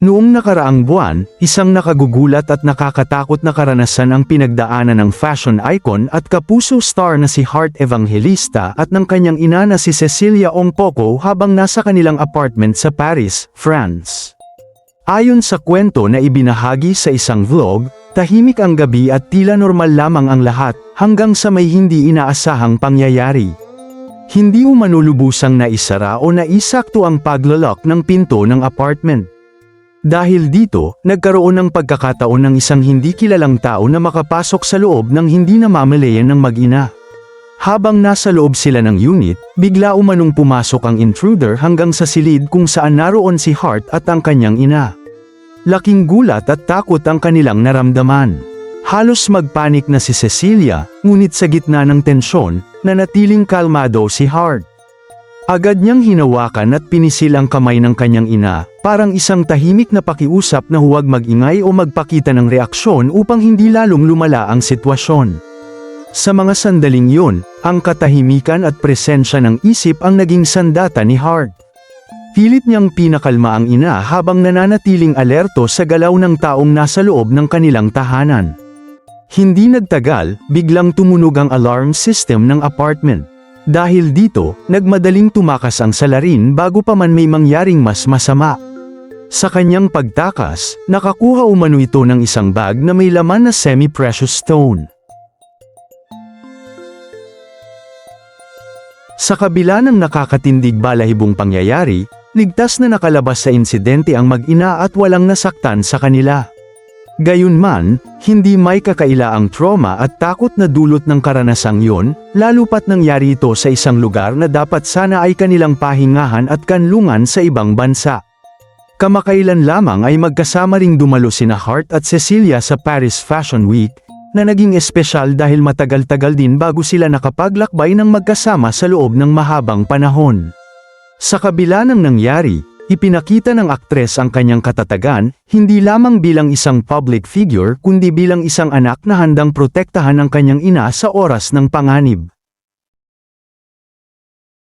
Noong nakaraang buwan, isang nakagugulat at nakakatakot na karanasan ang pinagdaanan ng fashion icon at kapuso star na si Heart Evangelista at ng kanyang ina na si Cecilia Ongpoco habang nasa kanilang apartment sa Paris, France. Ayon sa kwento na ibinahagi sa isang vlog, tahimik ang gabi at tila normal lamang ang lahat, hanggang sa may hindi inaasahang pangyayari. Hindi umanulubusang naisara o naisakto ang paglalak ng pinto ng apartment. Dahil dito, nagkaroon ng pagkakataon ng isang hindi kilalang tao na makapasok sa loob ng hindi namamalayan ng mag-ina. Habang nasa loob sila ng unit, bigla umanong pumasok ang intruder hanggang sa silid kung saan naroon si Heart at ang kanyang ina. Laking gulat at takot ang kanilang naramdaman. Halos magpanik na si Cecilia, ngunit sa gitna ng tensyon, nanatiling kalmado si Heart. Agad niyang hinawakan at pinisil ang kamay ng kanyang ina, parang isang tahimik na pakiusap na huwag mag-ingay o magpakita ng reaksyon upang hindi lalong lumala ang sitwasyon. Sa mga sandaling yun, ang katahimikan at presensya ng isip ang naging sandata ni Heart. Pilit niyang pinakalma ang ina habang nananatiling alerto sa galaw ng taong nasa loob ng kanilang tahanan. Hindi nagtagal, biglang tumunog ang alarm system ng apartment. Dahil dito, nagmadaling tumakas ang salarin bago pa man may mangyaring mas masama. Sa kanyang pagtakas, nakakuha umano ito ng isang bag na may laman na semi-precious stone. Sa kabila ng nakakatindig balahibong pangyayari, ligtas na nakalabas sa insidente ang mag-ina at walang nasaktan sa kanila. Gayunman, hindi may kakaila ang trauma at takot na dulot ng karanasang yun, lalo pat nangyari ito sa isang lugar na dapat sana ay kanilang pahingahan at kanlungan sa ibang bansa. Kamakailan lamang ay magkasama ring dumalo sina Heart at Cecilia sa Paris Fashion Week, na naging espesyal dahil matagal-tagal din bago sila nakapaglakbay ng magkasama sa loob ng mahabang panahon. Sa kabila ng nangyari, ipinakita ng aktres ang kanyang katatagan, hindi lamang bilang isang public figure kundi bilang isang anak na handang protektahan ang kanyang ina sa oras ng panganib.